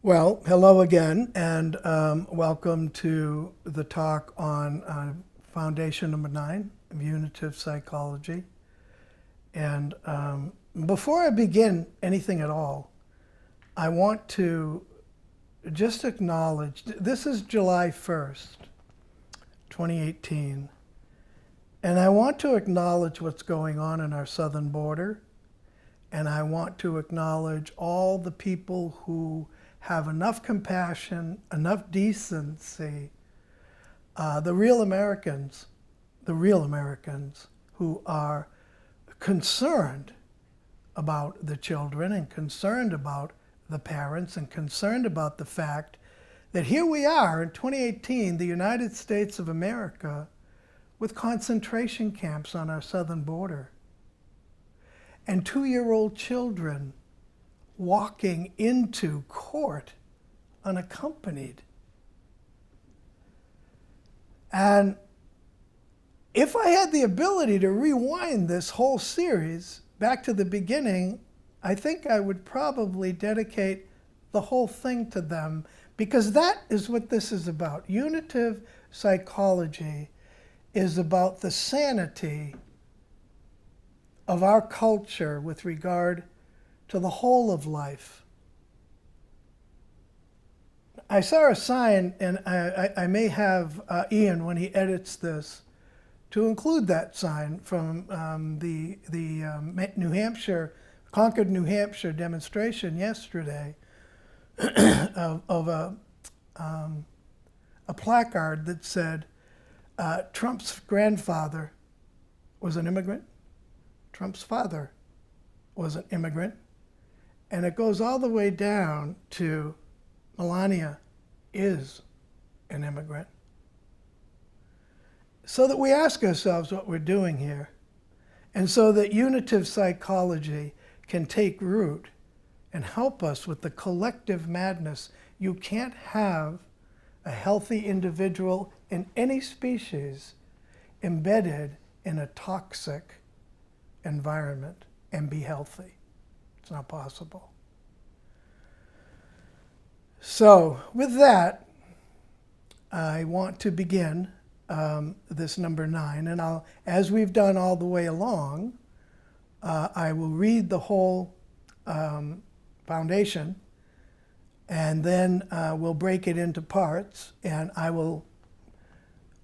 Well, hello again, and welcome to the talk on Foundation number 9 of Unitive Psychology. And before I begin anything at all, I want to just acknowledge, this is July 1st, 2018, and I want to acknowledge what's going on in our southern border, and I want to acknowledge all the people who have enough compassion, enough decency, the real Americans who are concerned about the children and concerned about the parents and concerned about the fact that here we are in 2018, the United States of America, with concentration camps on our southern border and 2-year-old children walking into court unaccompanied. And if I had the ability to rewind this whole series back to the beginning, I think I would probably dedicate the whole thing to them, because that is what this is about. Unitive psychology is about the sanity of our culture with regard to the whole of life. I saw a sign, and I may have Ian, when he edits this, to include that sign from the New Hampshire, Concord, New Hampshire demonstration yesterday of a placard that said, Trump's grandfather was an immigrant, Trump's father was an immigrant, and it goes all the way down to Melania is an immigrant. So that we ask ourselves what we're doing here, and so that unitive psychology can take root and help us with the collective madness. You can't have a healthy individual in any species embedded in a toxic environment and be healthy. It's not possible. So with that, I want to begin this number 9, and as we've done all the way along, I will read the whole foundation, and then we'll break it into parts, and I will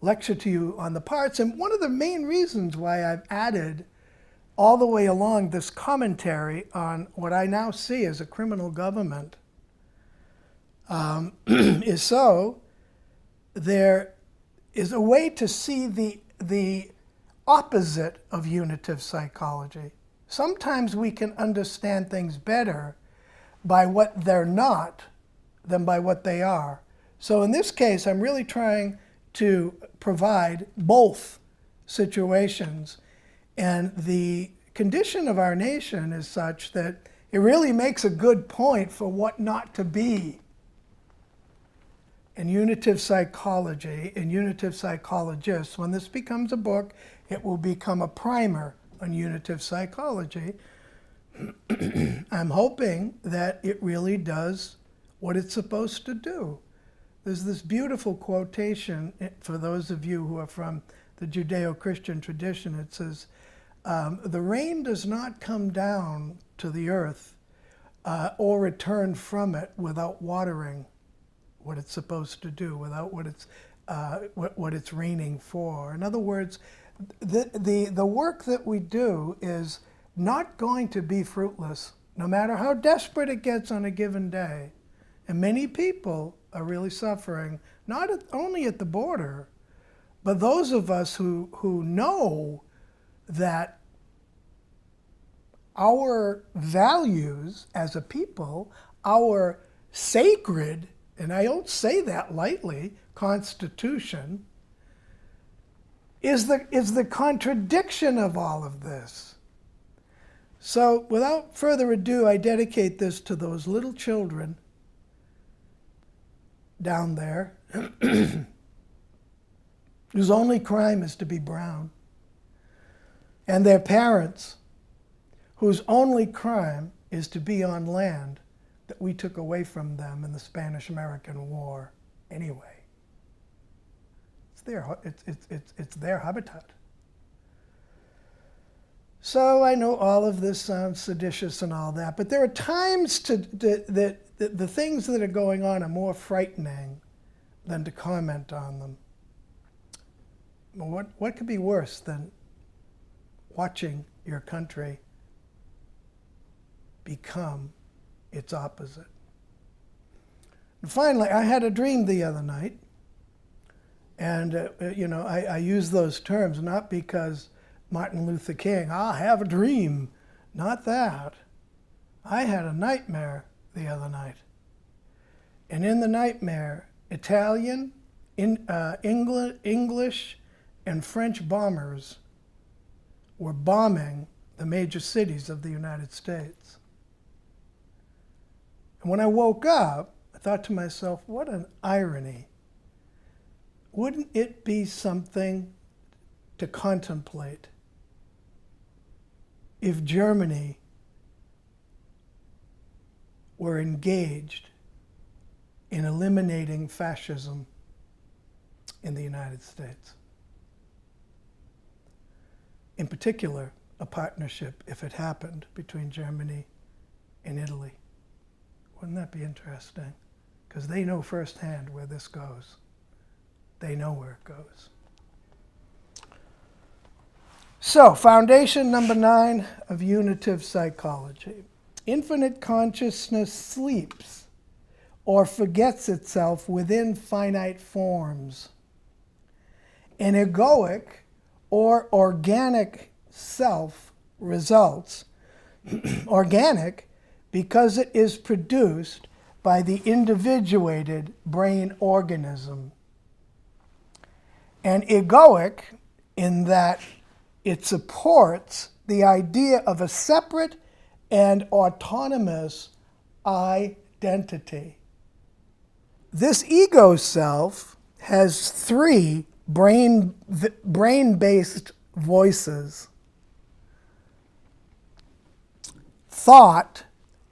lecture to you on the parts. And one of the main reasons why I've added all the way along this commentary on what I now see as a criminal government is so there is a way to see the opposite of unitive psychology. Sometimes we can understand things better by what they're not than by what they are. So in this case, I'm really trying to provide both situations. And the condition of our nation is such that it really makes a good point for what not to be. In unitive psychology, and unitive psychologists, when this becomes a book, it will become a primer on unitive psychology. I'm hoping that it really does what it's supposed to do. There's this beautiful quotation for those of you who are from the Judeo-Christian tradition. It says, the rain does not come down to the earth or return from it without watering what it's supposed to do, without what it's raining for. In other words, the work that we do is not going to be fruitless, no matter how desperate it gets on a given day. And many people are really suffering, not only at the border, but those of us who know that our values as a people, our sacred, and I don't say that lightly, Constitution, is the contradiction of all of this. So without further ado, I dedicate this to those little children down there whose only crime is to be brown, and their parents whose only crime is to be on land that we took away from them in the Spanish-American War anyway. It's their habitat. So I know all of this sounds seditious and all that, but there are times that the things that are going on are more frightening than to comment on them. What could be worse than watching your country become its opposite? And finally, I had a dream the other night. And, I use those terms not because Martin Luther King, I have a dream. Not that. I had a nightmare the other night. And in the nightmare, Italian, English, and French bombers were bombing the major cities of the United States. And when I woke up, I thought to myself, what an irony. Wouldn't it be something to contemplate if Germany were engaged in eliminating fascism in the United States? In particular, a partnership, if it happened, between Germany and Italy. Wouldn't that be interesting? Because they know firsthand where this goes. They know where it goes. So, foundation number 9 of unitive psychology. Infinite consciousness sleeps or forgets itself within finite forms. An egoic or organic self results, organic because it is produced by the individuated brain organism. And egoic in that it supports the idea of a separate and autonomous identity. This ego self has 3 brain-based voices. Thought,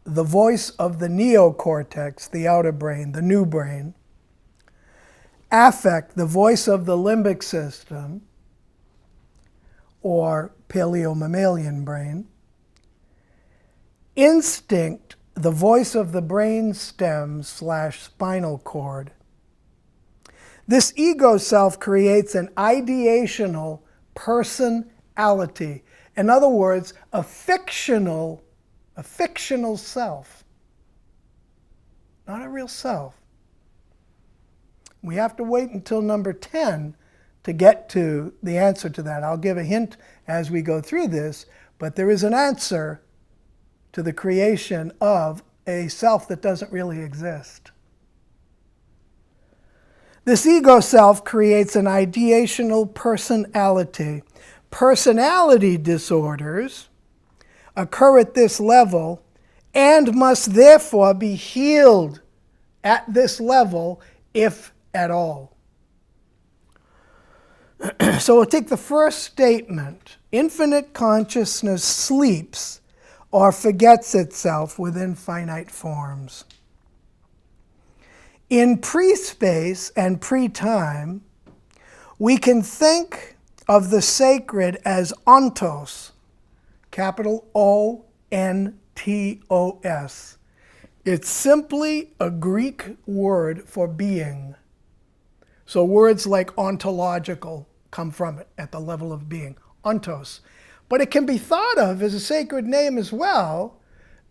the voice of the neocortex, the outer brain, the new brain. Affect, the voice of the limbic system, or paleo-mammalian brain. Instinct, the voice of the brain stem / spinal cord. This ego self creates an ideational personality. In other words, a fictional self, not a real self. We have to wait until number 10 to get to the answer to that. I'll give a hint as we go through this, but there is an answer to the creation of a self that doesn't really exist. This ego self creates an ideational personality. Personality disorders occur at this level and must therefore be healed at this level, if at all. So we'll take the first statement. Infinite consciousness sleeps or forgets itself within finite forms. In pre-space and pre-time, we can think of the sacred as ontos, capital O-N-T-O-S. It's simply a Greek word for being. So words like ontological come from it at the level of being, ontos. But it can be thought of as a sacred name as well,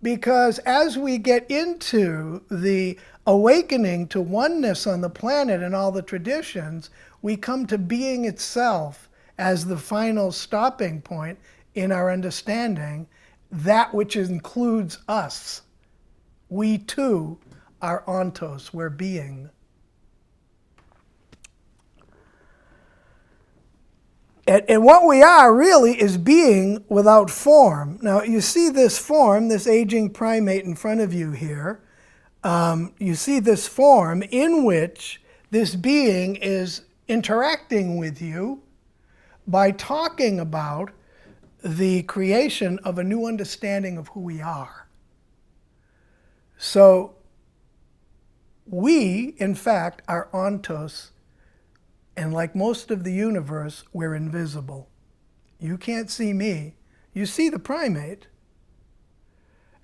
because as we get into the awakening to oneness on the planet and all the traditions, we come to being itself as the final stopping point in our understanding, that which includes us. We too are ontos, we're being. And what we are really is being without form. Now you see this form, this aging primate in front of you here. You see this form in which this being is interacting with you by talking about the creation of a new understanding of who we are. So we, in fact, are ontos, and like most of the universe, we're invisible. You can't see me. You see the primate.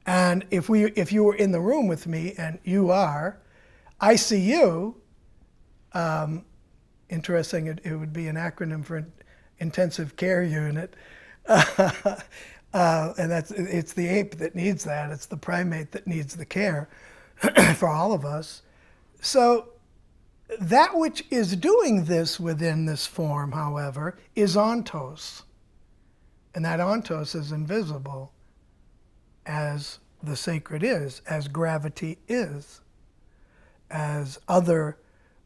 And if you were in the room with me, and you are, I see you. Interesting, it would be an acronym for intensive care unit. And it's the ape that needs that. It's the primate that needs the care for all of us. So that which is doing this within this form, however, is ontos. And that ontos is invisible, as the sacred is, as gravity is, as other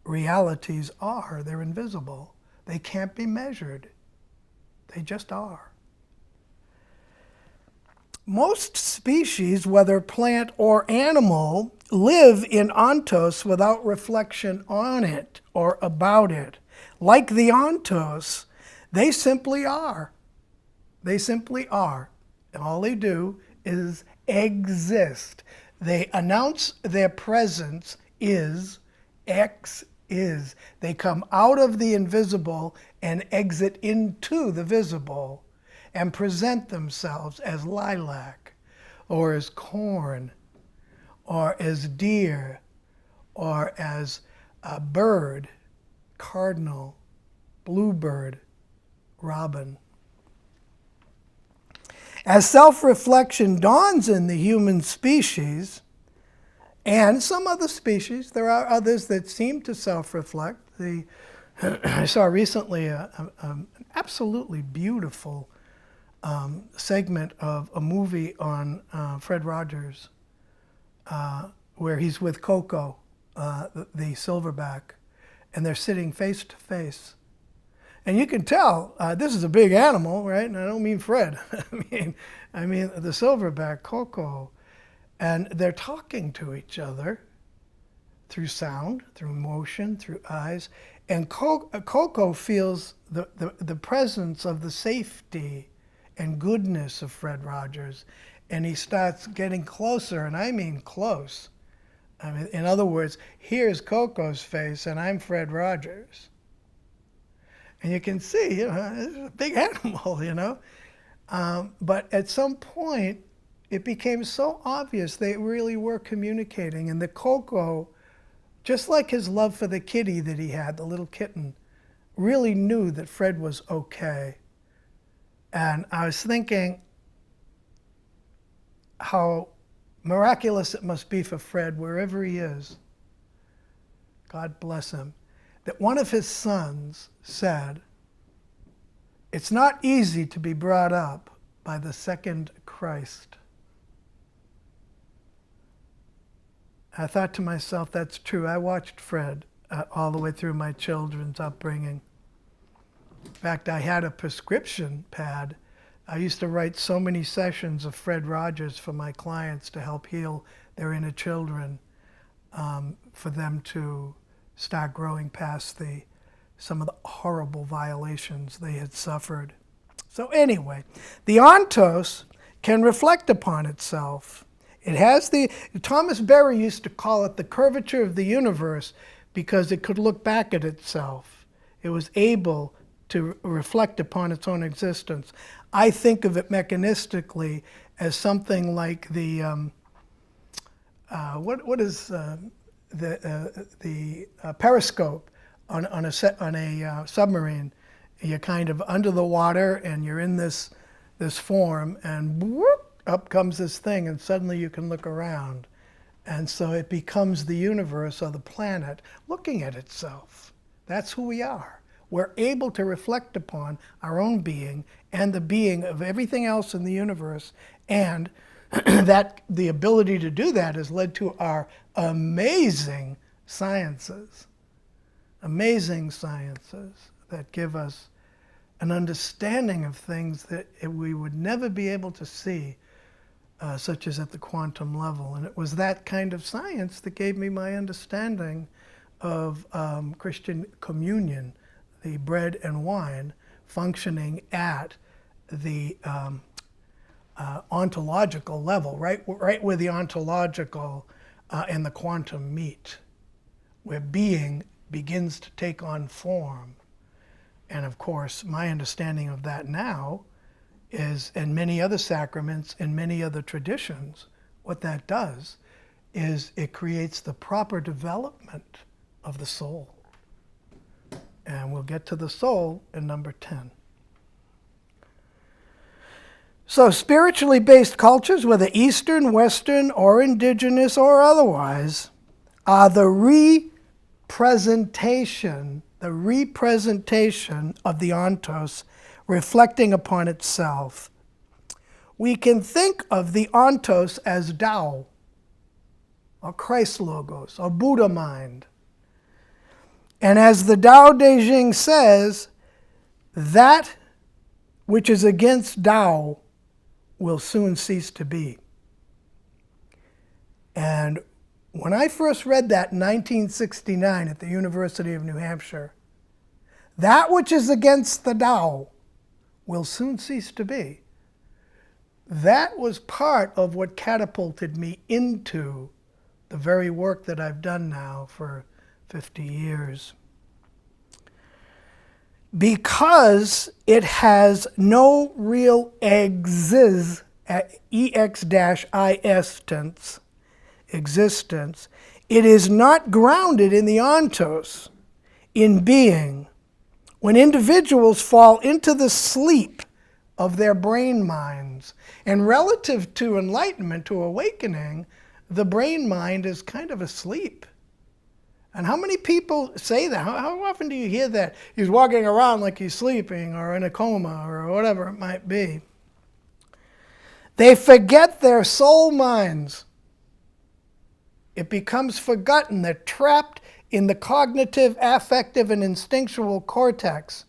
realities are. They're invisible. They can't be measured. They just are. Most species, whether plant or animal, live in ontos without reflection on it or about it. Like the ontos, they simply are. They simply are. And all they do is exist. They announce their presence is, X is. They come out of the invisible and exit into the visible and present themselves as lilac or as corn or as deer or as a bird, cardinal, bluebird, robin. As self-reflection dawns in the human species, and some other species, there are others that seem to self-reflect. I saw recently an absolutely beautiful segment of a movie on Fred Rogers, where he's with Coco, the silverback, and they're sitting face to face. And you can tell this is a big animal, right? And I don't mean Fred. I mean the silverback, Coco. And they're talking to each other through sound, through motion, through eyes. And Coco feels the presence of the safety and goodness of Fred Rogers. And he starts getting closer, and I mean close. I mean, in other words, here's Coco's face, and I'm Fred Rogers. And you can see, it's a big animal, But at some point, it became so obvious they really were communicating. And the Coco, just like his love for the kitty that he had, the little kitten, really knew that Fred was okay. And I was thinking how miraculous it must be for Fred, wherever he is, God bless him, that one of his sons said, "It's not easy to be brought up by the second Christ." I thought to myself, that's true. I watched Fred all the way through my children's upbringing. In fact, I had a prescription pad. I used to write so many sessions of Fred Rogers for my clients to help heal their inner children, for them to start growing past some of the horrible violations they had suffered. So anyway, the ontos can reflect upon itself. It has Thomas Berry used to call it the curvature of the universe because it could look back at itself. It was able to reflect upon its own existence. I think of it mechanistically as something like the what is the periscope on a submarine. You're kind of under the water and you're in this form, and whoop, up comes this thing, and suddenly you can look around. And so it becomes the universe or the planet looking at itself. That's who we are. We're able to reflect upon our own being and the being of everything else in the universe, and that the ability to do that has led to our amazing sciences that give us an understanding of things that we would never be able to see, such as at the quantum level. And it was that kind of science that gave me my understanding of Christian communion, the bread and wine functioning at the ontological level, right where the ontological and the quantum meet, where being begins to take on form. And of course, my understanding of that now is, in many other sacraments, in many other traditions, what that does is it creates the proper development of the soul. And we'll get to the soul in number 10. So spiritually based cultures, whether Eastern, Western, or indigenous or otherwise, are the representation of the ontos reflecting upon itself. We can think of the ontos as Tao, or Christ logos, or Buddha mind. And as the Tao Te Ching says, that which is against Tao will soon cease to be. And when I first read that in 1969 at the University of New Hampshire, that which is against the Tao will soon cease to be. That was part of what catapulted me into the very work that I've done now for 50 years. Because it has no real existence, it is not grounded in the ontos, in being. When individuals fall into the sleep of their brain minds, and relative to enlightenment, to awakening, the brain mind is kind of asleep. And how many people say that? How often do you hear that? He's walking around like he's sleeping or in a coma or whatever it might be. They forget their soul minds. It becomes forgotten. They're trapped in the cognitive, affective, and instinctual cortex.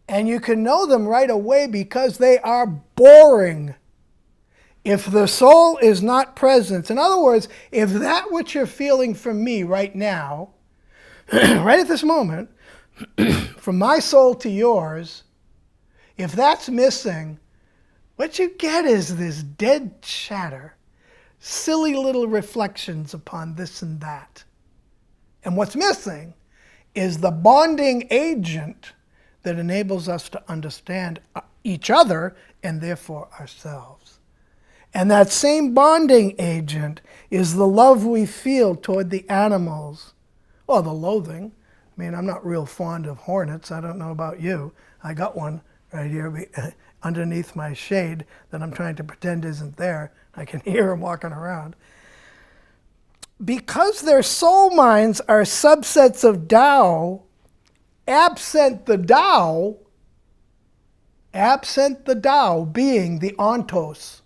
And you can know them right away because they are boring. If the soul is not present, in other words, if that which you're feeling from me right now, right at this moment, from my soul to yours, if that's missing, what you get is this dead chatter, silly little reflections upon this and that. And what's missing is the bonding agent that enables us to understand each other and therefore ourselves. And that same bonding agent is the love we feel toward the animals, or the loathing. I mean, I'm not real fond of hornets. I don't know about you. I got one right here underneath my shade that I'm trying to pretend isn't there. I can hear him walking around. Because their soul minds are subsets of Tao, absent the Tao being the ontos,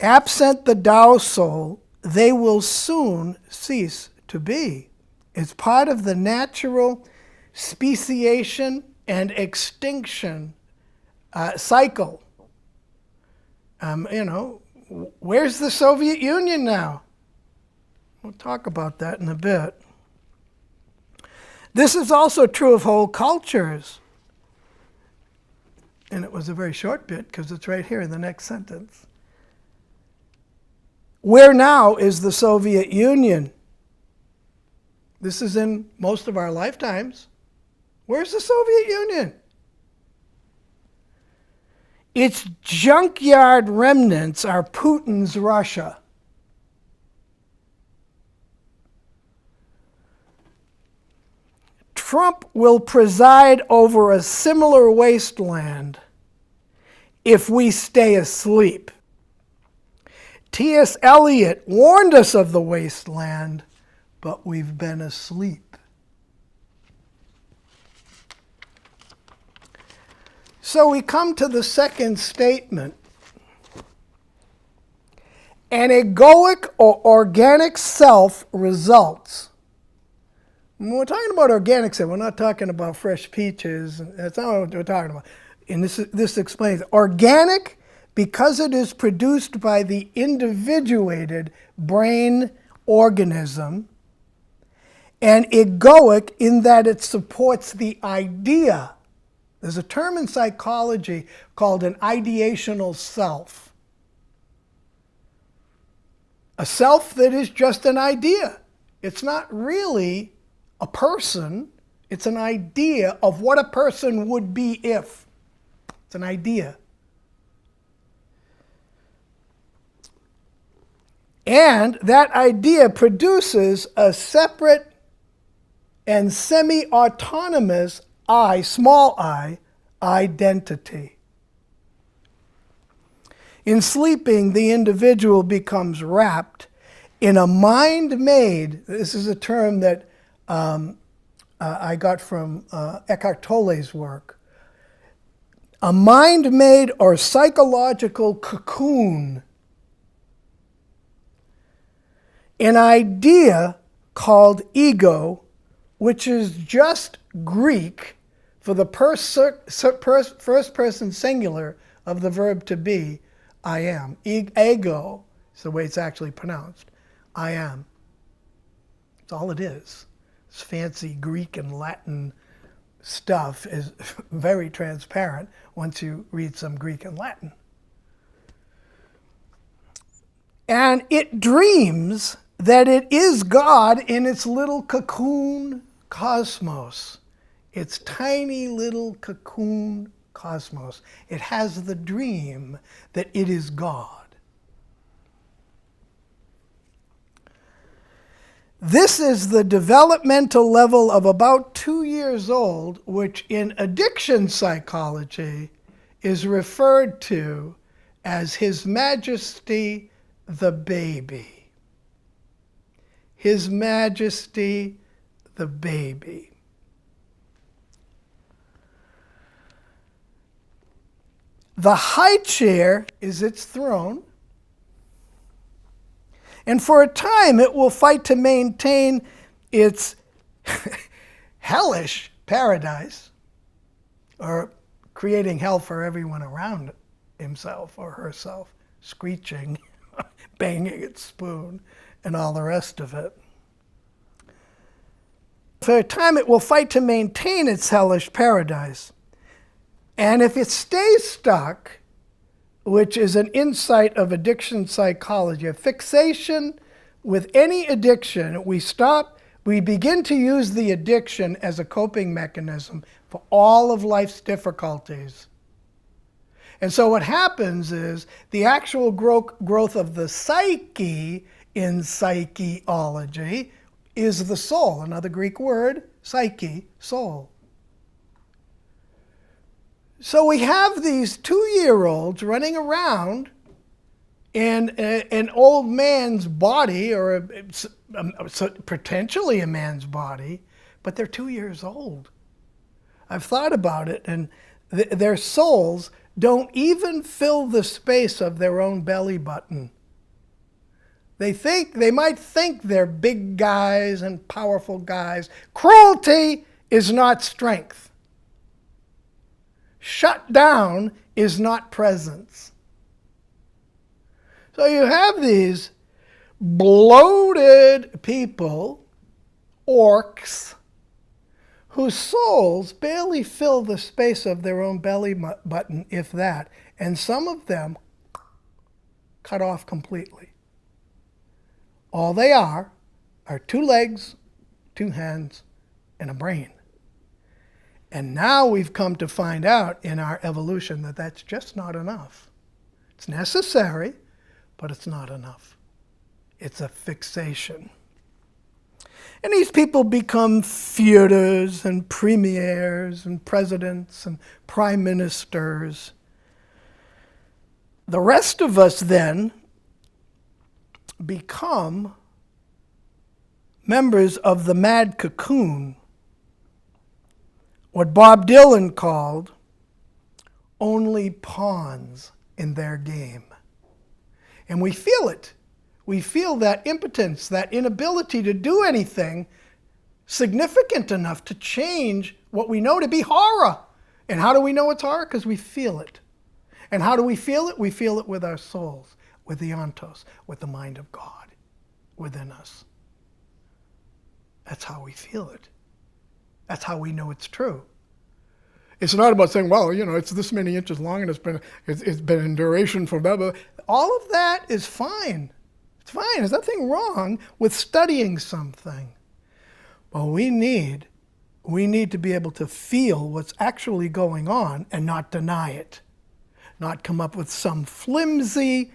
absent the Tao soul, they will soon cease to be. It's part of the natural speciation and extinction cycle. Where's the Soviet Union now? We'll talk about that in a bit. This is also true of whole cultures. And it was a very short bit because it's right here in the next sentence. Where now is the Soviet Union? This is in most of our lifetimes. Where's the Soviet Union? Its junkyard remnants are Putin's Russia. Trump will preside over a similar wasteland if we stay asleep. T.S. Eliot warned us of the wasteland, but we've been asleep. So we come to the second statement. An egoic or organic self results. When we're talking about organic self, we're not talking about fresh peaches. That's not what we're talking about. And this explains. Organic, because it is produced by the individuated brain organism, and egoic in that it supports the idea. There's a term in psychology called an ideational self. A self that is just an idea. It's not really a person. It's an idea of what a person would be if. It's an idea. And that idea produces a separate and semi-autonomous I, small I, identity. In sleeping, the individual becomes wrapped in a mind made, this is a term that I got from Eckhart Tolle's work, a mind made or psychological cocoon, an idea called ego, which is just Greek for the first person singular of the verb to be, I am. Ego is the way it's actually pronounced. I am. That's all it is. This fancy Greek and Latin stuff is very transparent once you read some Greek and Latin. And it dreams that it is God in its little cocoon cosmos. Its tiny little cocoon cosmos. It has the dream that it is God. This is the developmental level of about 2 years old, which in addiction psychology is referred to as His Majesty the baby. His Majesty the baby. The high chair is its throne, and for a time it will fight to maintain its hellish paradise, or creating hell for everyone around himself or herself, screeching, banging its spoon, and all the rest of it. For a time it will fight to maintain its hellish paradise. And if it stays stuck, which is an insight of addiction psychology, a fixation with any addiction, we begin to use the addiction as a coping mechanism for all of life's difficulties. And so what happens is the actual growth of the psyche in psychology is the soul. Another Greek word, psyche, soul. So we have these 2-year-olds running around in an old man's body, or potentially a man's body, but they're 2 years old. I've thought about it, and their souls don't even fill the space of their own belly button. They might think they're big guys and powerful guys. Cruelty is not strength. Shut down is not presence. So you have these bloated people, orcs, whose souls barely fill the space of their own belly button, if that, and some of them cut off completely. All they are 2 legs, 2 hands, and a brain. And now we've come to find out in our evolution that that's just not enough. It's necessary, but it's not enough. It's a fixation. And these people become Führers and premiers and presidents and prime ministers. The rest of us then become members of the mad cocoon, what Bob Dylan called only pawns in their game. And we feel it. We feel that impotence, that inability to do anything significant enough to change what we know to be horror. And how do we know it's horror? Because we feel it. And how do we feel it? We feel it with our souls, with the ontos, with the mind of God within us. That's how we feel it. That's how we know it's true. It's not about saying, well, it's this many inches long and it's been in duration for blah, blah. All of that is fine. It's fine. There's nothing wrong with studying something. But we need to be able to feel what's actually going on and not deny it. Not come up with some flimsy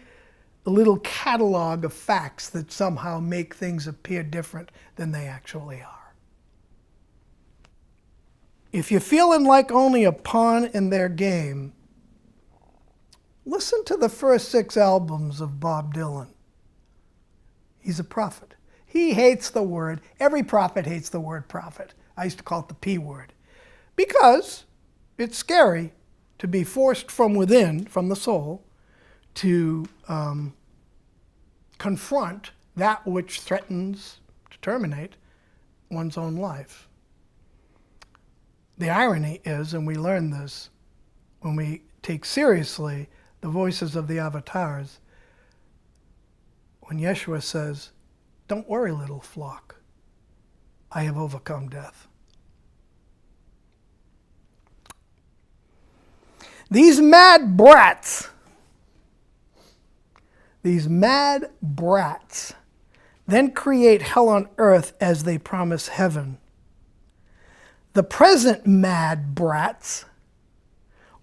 little catalog of facts that somehow make things appear different than they actually are. If you're feeling like only a pawn in their game, listen to the first 6 albums of Bob Dylan. He's a prophet. He hates the word. Every prophet hates the word prophet. I used to call it the P word. Because it's scary to be forced from within, from the soul, to confront that which threatens to terminate one's own life. The irony is, and we learn this when we take seriously the voices of the avatars, when Yeshua says, "Don't worry, little flock, I have overcome death." These mad brats then create hell on earth as they promise heaven. The present mad brats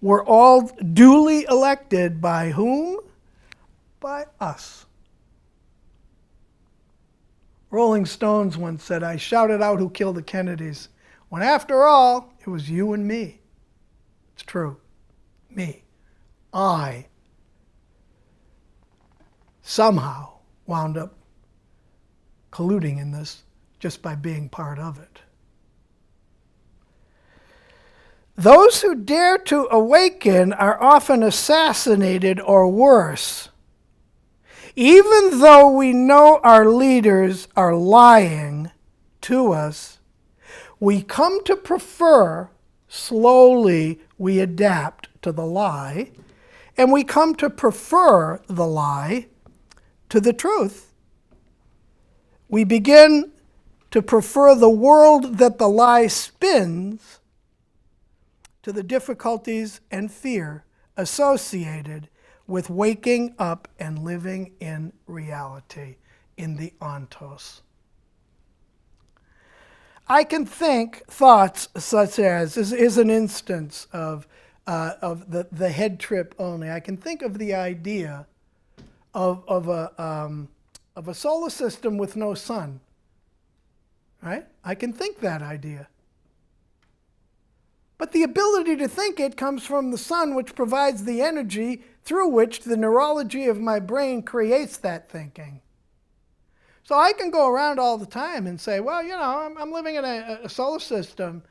were all duly elected by whom? By us. Rolling Stones once said, "I shouted out who killed the Kennedys, when after all, it was you and me." It's true. Me. I somehow wound up colluding in this just by being part of it. Those who dare to awaken are often assassinated or worse. Even though we know our leaders are lying to us, we come to prefer, slowly we adapt to the lie, and we come to prefer the lie to the truth. We begin to prefer the world that the lie spins to the difficulties and fear associated with waking up and living in reality, in the ontos. I can think thoughts such as, is an instance of the head trip only. I can think of the idea of a solar system with no sun, right? I can think that idea. But the ability to think it comes from the sun, which provides the energy through which the neurology of my brain creates that thinking. So I can go around all the time and say, well, you know, I'm living in a solar system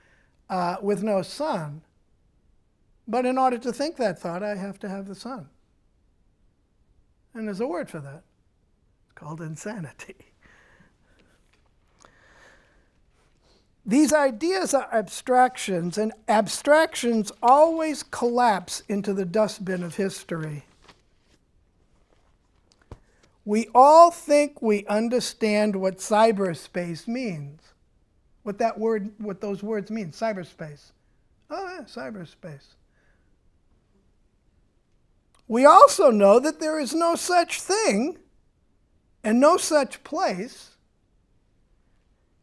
with no sun. But in order to think that thought, I have to have the sun. And there's a word for that. It's called insanity. These ideas are abstractions, and abstractions always collapse into the dustbin of history. We all think we understand what cyberspace means. What those words mean, cyberspace. Oh yeah, cyberspace. We also know that there is no such thing and no such place,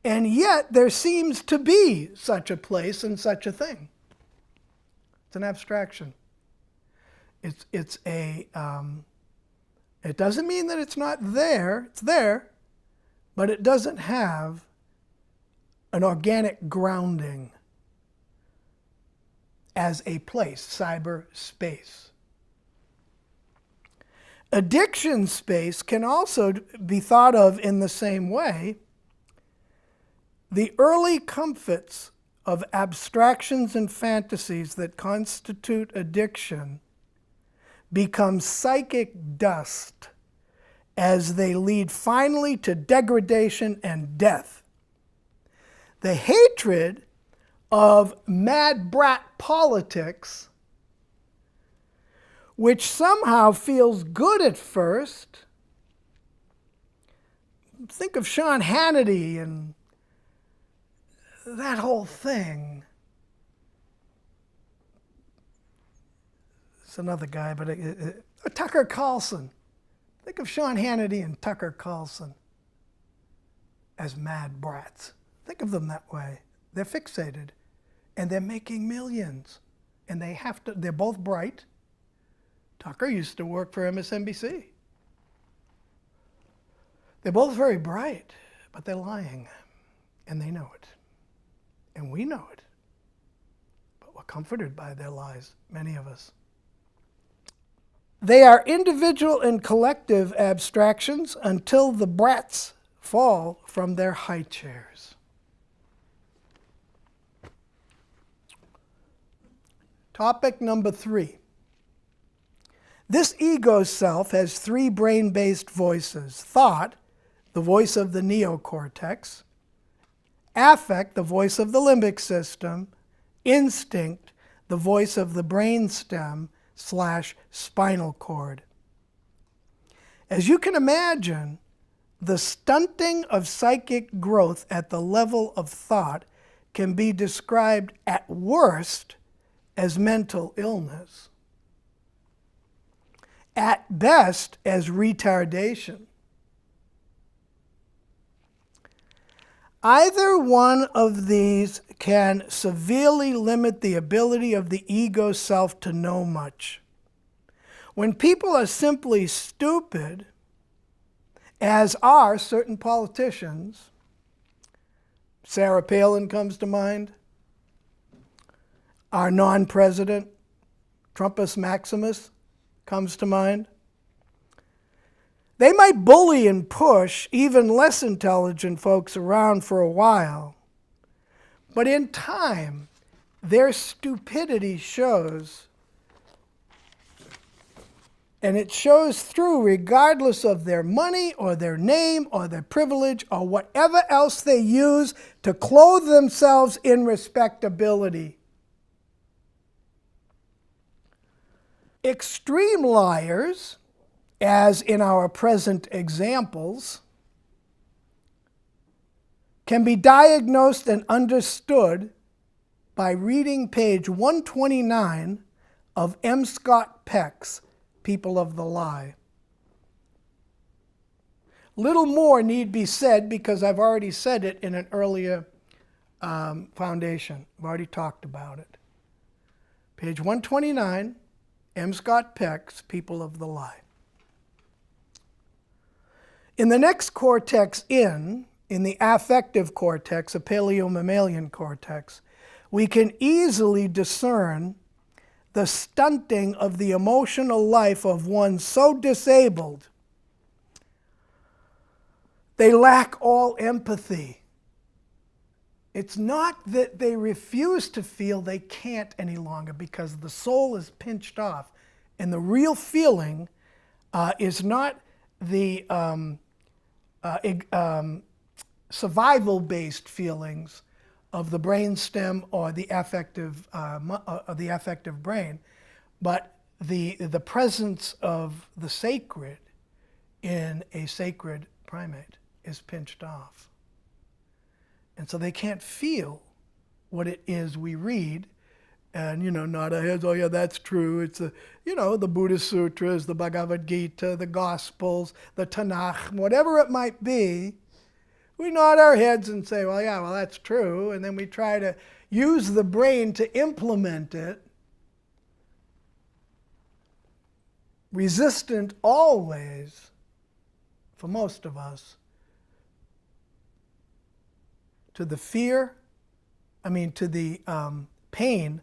and yet there seems to be such a place and such a thing. It's an abstraction. It doesn't mean that it's not there. It's there, but it doesn't have an organic grounding as a place, cyberspace. Addiction space can also be thought of in the same way. The early comforts of abstractions and fantasies that constitute addiction become psychic dust as they lead finally to degradation and death. The hatred of mad brat politics, which somehow feels good at first. Think of Sean Hannity and that whole thing. It's another guy, but Tucker Carlson. Think of Sean Hannity and Tucker Carlson as mad brats. Think of them that way. They're fixated, and they're making millions. And they're both bright. Tucker used to work for MSNBC. They're both very bright, but they're lying, and they know it. And we know it. But we're comforted by their lies, many of us. They are individual and collective abstractions until the brats fall from their high chairs. Topic number 3. This ego self has 3 brain-based voices. Thought, the voice of the neocortex. Affect, the voice of the limbic system. Instinct, the voice of the brainstem/spinal cord. As you can imagine, the stunting of psychic growth at the level of thought can be described at worst as mental illness, at best as retardation. Either one of these can severely limit the ability of the ego self to know much. When people are simply stupid, as are certain politicians, Sarah Palin comes to mind, our non-president, Trumpus Maximus, comes to mind. They might bully and push even less intelligent folks around for a while, but in time, their stupidity shows, and it shows through regardless of their money or their name or their privilege or whatever else they use to clothe themselves in respectability. Extreme liars, as in our present examples, can be diagnosed and understood by reading page 129 of M. Scott Peck's People of the Lie. Little more need be said because I've already said it in an earlier foundation. I've already talked about it. Page 129, M. Scott Peck's People of the Lie. In the next cortex in the affective cortex, a paleomammalian cortex, we can easily discern the stunting of the emotional life of one so disabled they lack all empathy. It's not that they refuse to feel, they can't any longer because the soul is pinched off. And the real feeling is not the survival-based feelings of the brainstem or the affective brain, but the presence of the sacred in a sacred primate is pinched off. And so they can't feel what it is we read. And, nod our heads, oh yeah, that's true. It's, the Buddhist sutras, the Bhagavad Gita, the Gospels, the Tanakh, whatever it might be. We nod our heads and say, well, yeah, well, that's true. And then we try to use the brain to implement it. Resistant always, for most of us, to the to the pain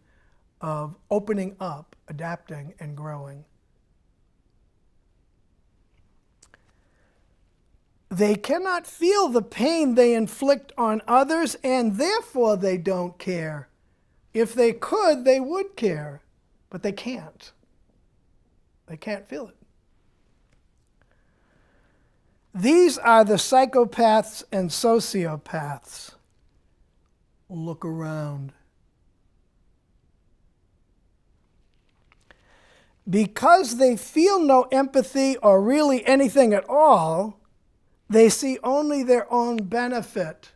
of opening up, adapting, and growing. They cannot feel the pain they inflict on others, and therefore they don't care. If they could, they would care, but they can't. They can't feel it. These are the psychopaths and sociopaths. Look around. Because they feel no empathy or really anything at all, they see only their own benefit.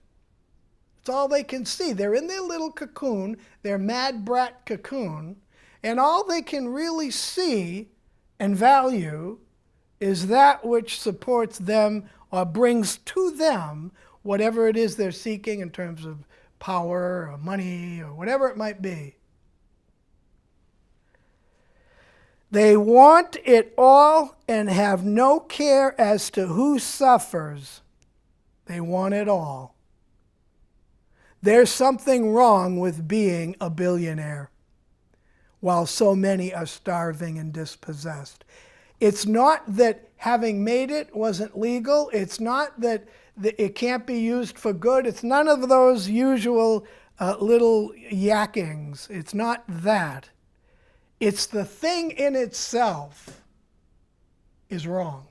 It's all they can see. They're in their little cocoon, their mad brat cocoon, and all they can really see and value is that which supports them or brings to them whatever it is they're seeking in terms of power or money or whatever it might be. They want it all and have no care as to who suffers. They want it all. There's something wrong with being a billionaire while so many are starving and dispossessed. It's not that having made it wasn't legal. It's not that it can't be used for good. It's none of those usual little yackings. It's not that. It's the thing in itself is wrong.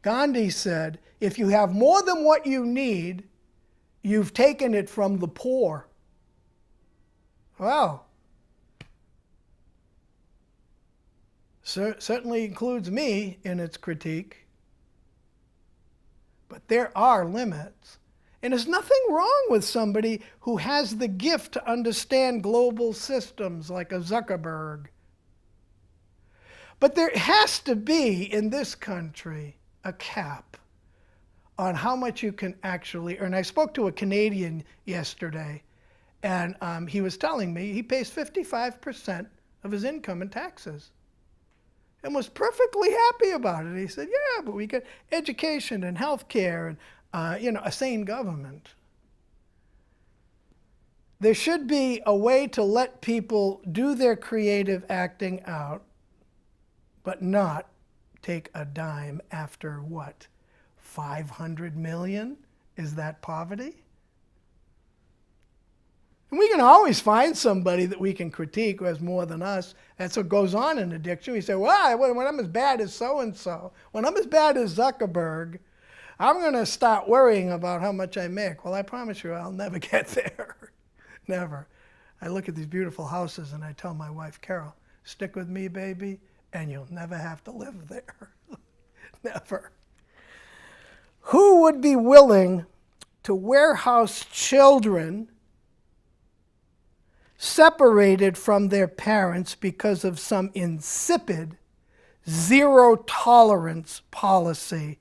Gandhi said, if you have more than what you need, you've taken it from the poor. Well, certainly includes me in its critique. But there are limits. And there's nothing wrong with somebody who has the gift to understand global systems like a Zuckerberg. But there has to be, in this country, a cap on how much you can actually earn. I spoke to a Canadian yesterday, and he was telling me he pays 55% of his income in taxes and was perfectly happy about it. He said, yeah, but we get education and health care and a sane government. There should be a way to let people do their creative acting out, but not take a dime after what? 500 million? Is that poverty? And we can always find somebody that we can critique who has more than us. That's what goes on in addiction. We say, well, when I'm as bad as so-and-so, when I'm as bad as Zuckerberg, I'm going to start worrying about how much I make. Well, I promise you I'll never get there. Never. I look at these beautiful houses and I tell my wife, Carol, stick with me, baby, and you'll never have to live there. Never. Who would be willing to warehouse children separated from their parents because of some insipid zero-tolerance policy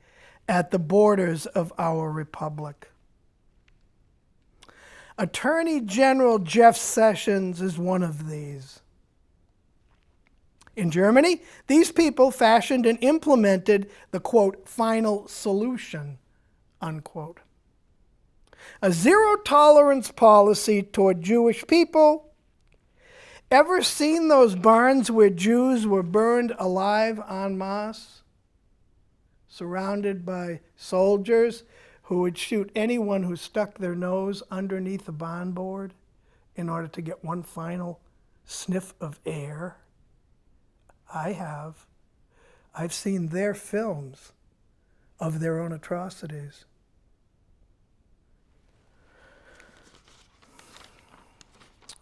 at the borders of our republic? Attorney General Jeff Sessions is one of these. In Germany, these people fashioned and implemented the, quote, final solution, unquote. A zero-tolerance policy toward Jewish people. Ever seen those barns where Jews were burned alive en masse? Surrounded by soldiers who would shoot anyone who stuck their nose underneath the barn board in order to get one final sniff of air. I have. I've seen their films of their own atrocities.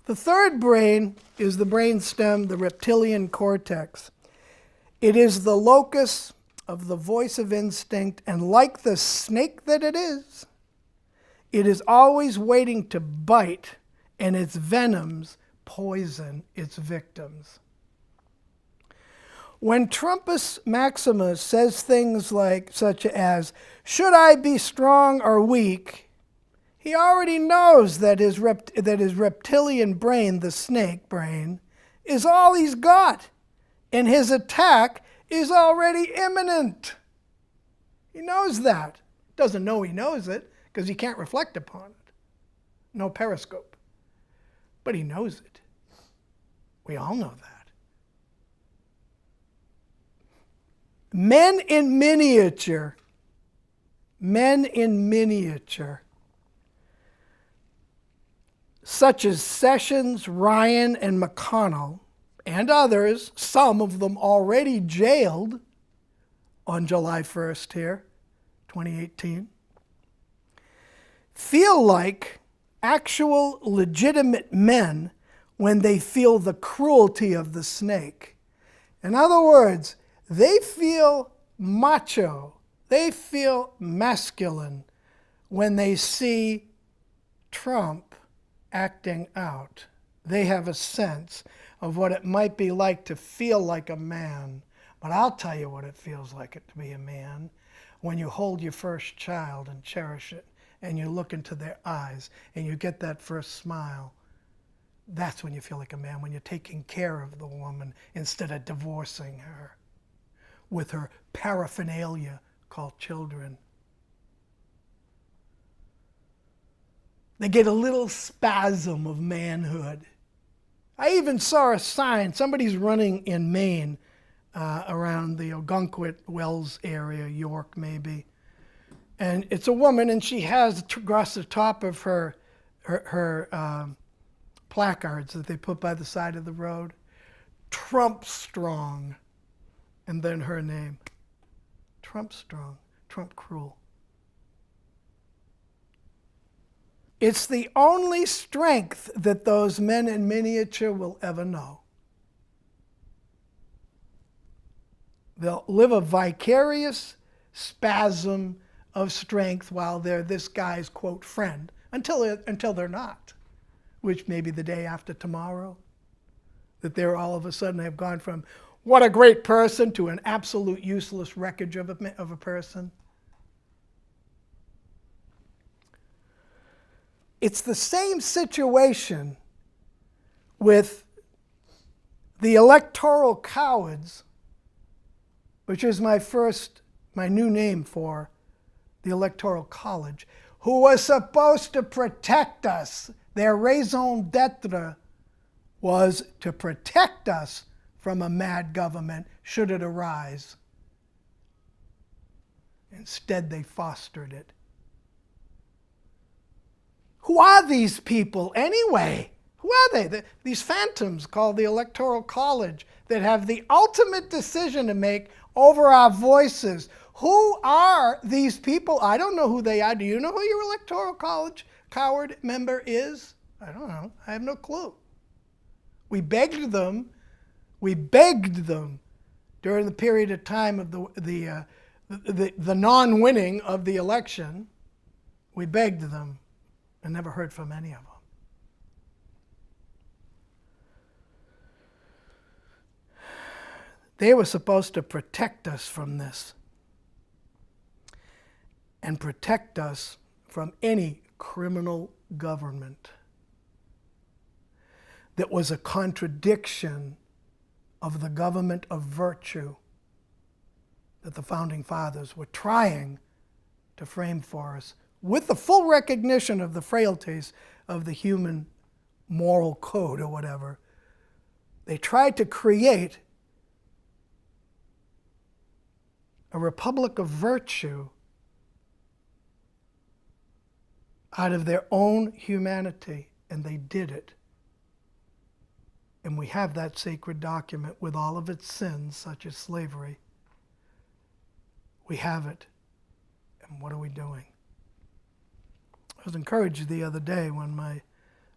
The third brain is the brainstem, the reptilian cortex. It is the locus of the voice of instinct, and like the snake that it is always waiting to bite, and its venoms poison its victims. When Trumpus Maximus says things such as, should I be strong or weak, he already knows that his reptilian brain, the snake brain, is all he's got, and his attack is already imminent. He knows that. Doesn't know he knows it because he can't reflect upon it. No periscope. But he knows it. We all know that. Men in miniature, such as Sessions, Ryan, and McConnell, and others, some of them already jailed on July 1st here, 2018, feel like actual legitimate men when they feel the cruelty of the snake. In other words, they feel macho, they feel masculine when they see Trump acting out. They have a sense of what it might be like to feel like a man But I'll tell you what it feels like it to be a man when you hold your first child and cherish it, and you look into their eyes, and you get that first smile. That's when you feel like a man, when you're taking care of the woman instead of divorcing her with her paraphernalia called children. They get a little spasm of manhood. I even saw a sign. Somebody's running in Maine around the Ogunquit Wells area, York maybe. And it's a woman, and she has across the top of her placards that they put by the side of the road, Trump strong, and then her name. Trump strong, Trump cruel. It's the only strength that those men in miniature will ever know. They'll live a vicarious spasm of strength while they're this guy's, quote, friend, until they're not, which may be the day after tomorrow, that they're all of a sudden have gone from what a great person to an absolute useless wreckage of a person. It's the same situation with the electoral cowards, which is my new name for the Electoral College, who was supposed to protect us. Their raison d'etre was to protect us from a mad government should it arise. Instead, they fostered it. Who are these people anyway? Who are they? These phantoms called the Electoral College that have the ultimate decision to make over our voices. Who are these people? I don't know who they are. Do you know who your Electoral College coward member is? I don't know. I have no clue. We begged them during the period of time of the non-winning of the election. We begged them and never heard from any of them. They were supposed to protect us from this and protect us from any criminal government that was a contradiction of the government of virtue that the Founding Fathers were trying to frame for us, with the full recognition of the frailties of the human moral code or whatever. They tried to create a republic of virtue out of their own humanity, and they did it. And we have that sacred document with all of its sins, such as slavery. We have it. And what are we doing? I was encouraged the other day when my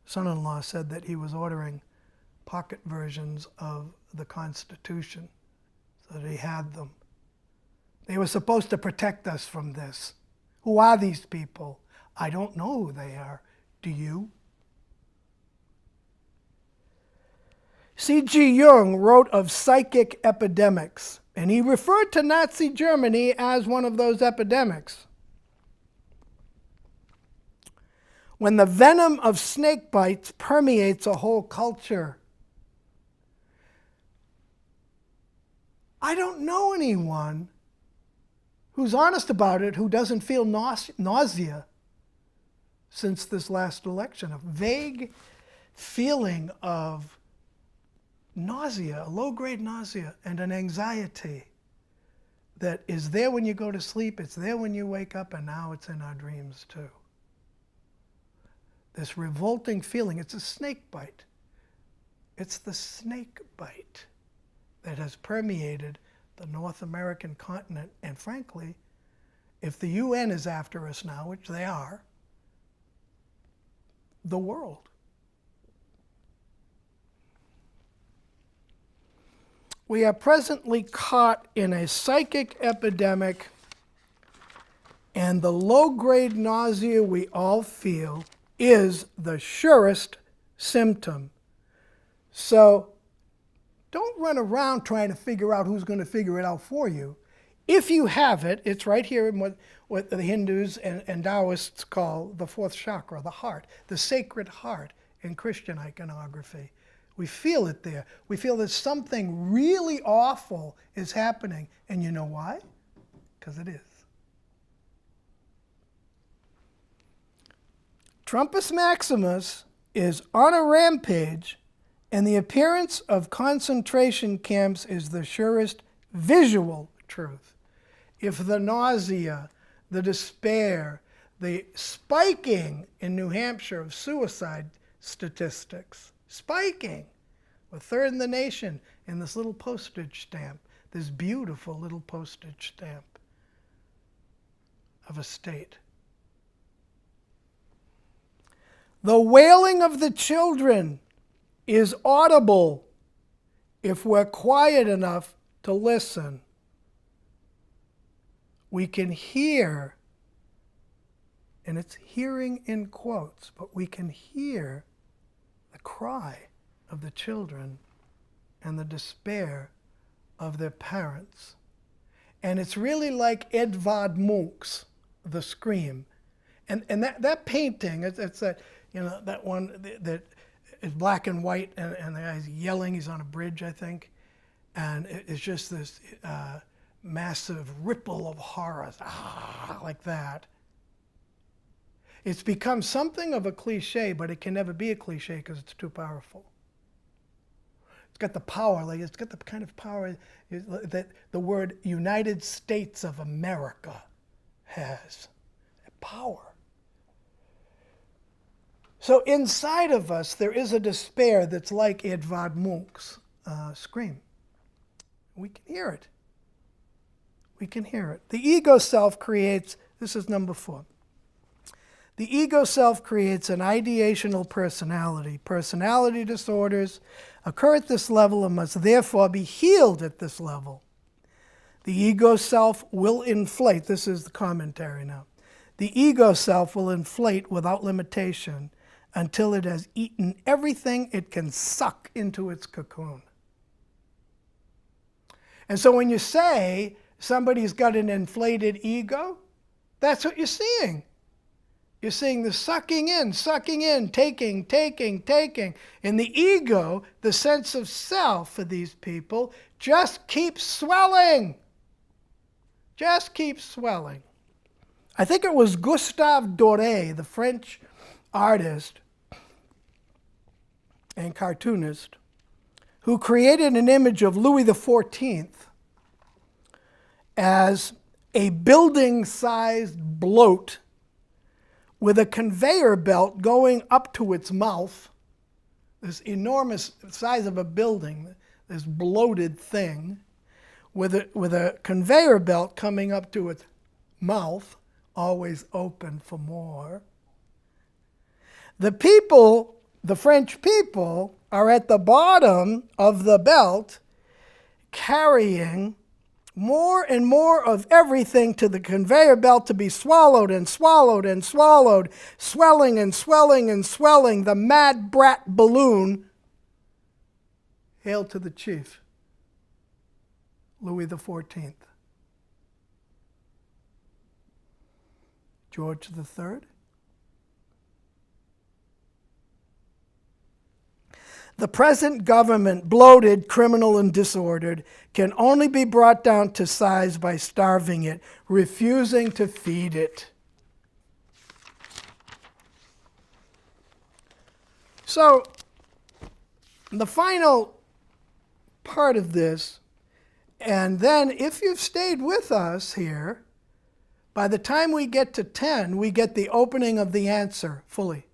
son-in-law said that he was ordering pocket versions of the Constitution so that he had them. They were supposed to protect us from this. Who are these people? I don't know who they are. Do you? C.G. Jung wrote of psychic epidemics, and he referred to Nazi Germany as one of those epidemics. When the venom of snake bites permeates a whole culture. I don't know anyone who's honest about it, who doesn't feel nausea since this last election, a vague feeling of nausea, a low-grade nausea, and an anxiety that is there when you go to sleep, it's there when you wake up, and now it's in our dreams too. This revolting feeling, it's a snake bite. It's the snake bite that has permeated the North American continent, and frankly, if the UN is after us now, which they are, the world. We are presently caught in a psychic epidemic, and the low-grade nausea we all feel is the surest symptom. So don't run around trying to figure out who's going to figure it out for you. If you have it, it's right here in what the Hindus and Taoists call the fourth chakra, the heart, the sacred heart in Christian iconography. We feel it there. We feel that something really awful is happening. And you know why? Because it is. Trumpus Maximus is on a rampage, and the appearance of concentration camps is the surest visual truth. If the nausea, the despair, the spiking in New Hampshire of suicide statistics, spiking, we're third in the nation in this little postage stamp, this beautiful little postage stamp of a state. The wailing of the children is audible if we're quiet enough to listen. We can hear, and it's hearing in quotes, but we can hear the cry of the children and the despair of their parents. And it's really like Edvard Munch's The Scream. And that painting, it's that, you know, that one that is black and white, and the guy's yelling, he's on a bridge, I think. And it's just this massive ripple of horror, like that. It's become something of a cliche, but it can never be a cliche because it's too powerful. It's got the power, like it's got the kind of power that the word United States of America has. Power. So inside of us, there is a despair that's like Edvard Munch's Scream. We can hear it. We can hear it. The ego self creates, this is number 4. The ego self creates an ideational personality. Personality disorders occur at this level and must therefore be healed at this level. The ego self will inflate. This is the commentary now. The ego self will inflate without limitation until it has eaten everything it can suck into its cocoon. And so when you say somebody's got an inflated ego, that's what you're seeing. You're seeing the sucking in, taking. And the ego, the sense of self for these people, just keeps swelling. Just keeps swelling. I think it was Gustave Doré, the French artist and cartoonist, who created an image of Louis XIV as a building-sized bloat with a conveyor belt going up to its mouth, this enormous size of a building, this bloated thing, with a conveyor belt coming up to its mouth, always open for more. The people, the French people, are at the bottom of the belt carrying more and more of everything to the conveyor belt to be swallowed and swallowed and swallowed, swelling and swelling and swelling, the mad brat balloon. Hail to the chief, Louis XIV. George III. The present government, bloated, criminal, and disordered, can only be brought down to size by starving it, refusing to feed it. So, the final part of this, and then if you've stayed with us here, by the time we get to 10, we get the opening of the answer fully.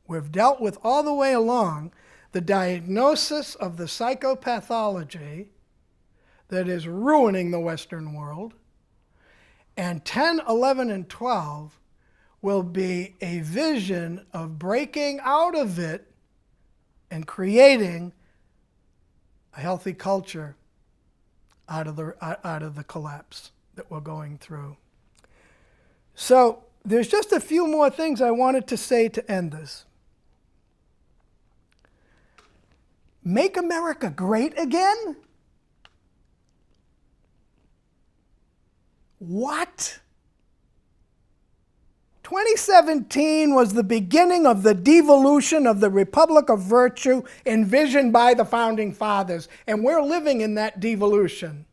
We've dealt with all the way along the diagnosis of the psychopathology that is ruining the Western world. And 10, 11, and 12 will be a vision of breaking out of it and creating a healthy culture out of the collapse that we're going through. So there's just a few more things I wanted to say to end this. Make America great again? What? 2017 was the beginning of the devolution of the Republic of Virtue envisioned by the Founding Fathers, and we're living in that devolution.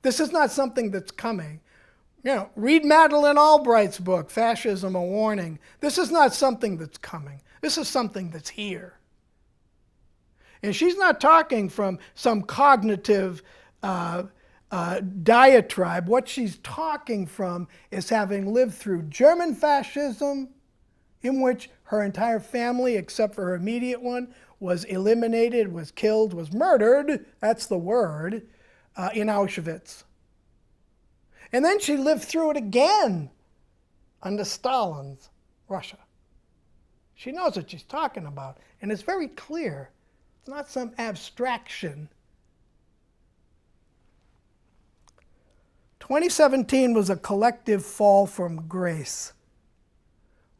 This is not something that's coming. You know, read Madeleine Albright's book, Fascism, A Warning. This is not something that's coming. This is something that's here. And she's not talking from some cognitive diatribe. What she's talking from is having lived through German fascism, in which her entire family, except for her immediate one, was eliminated, was killed, was murdered, that's the word, in Auschwitz. And then she lived through it again under Stalin's Russia. She knows what she's talking about, and it's very clear. It's not some abstraction. 2017 was a collective fall from grace.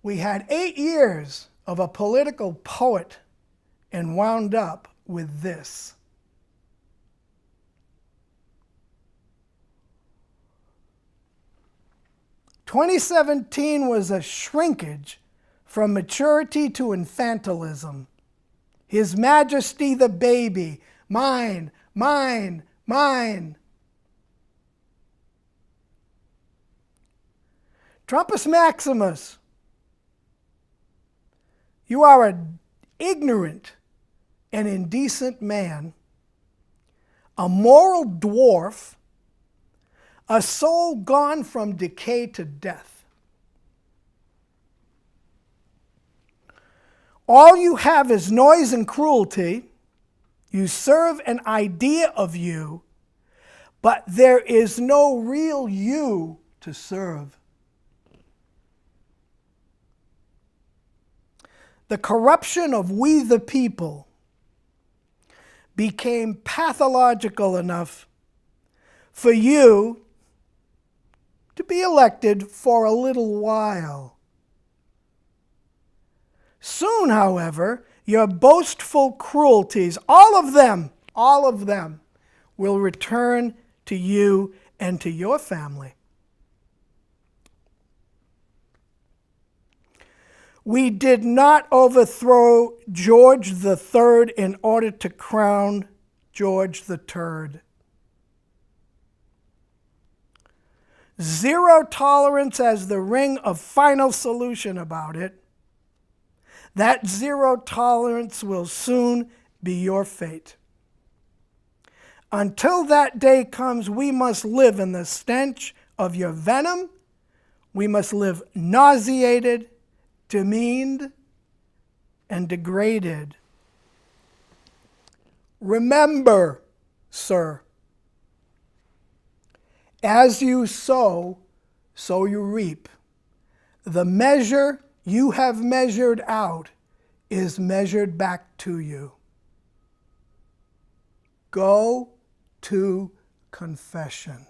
We had 8 years of a political poet and wound up with this. "2017 was a shrinkage from maturity to infantilism. His Majesty the baby, mine, mine, mine." Trumpus Maximus, you are an ignorant and indecent man, a moral dwarf, a soul gone from decay to death. All you have is noise and cruelty. You serve an idea of you, but there is no real you to serve. The corruption of we the people became pathological enough for you to be elected for a little while. Soon, however, your boastful cruelties, all of them, will return to you and to your family. We did not overthrow George III in order to crown George III. Zero tolerance as the ring of final solution about it. That zero tolerance will soon be your fate. Until that day comes, we must live in the stench of your venom. We must live nauseated, demeaned, and degraded. Remember, sir, as you sow, so you reap. The measure you have measured out is measured back to you. Go to confession.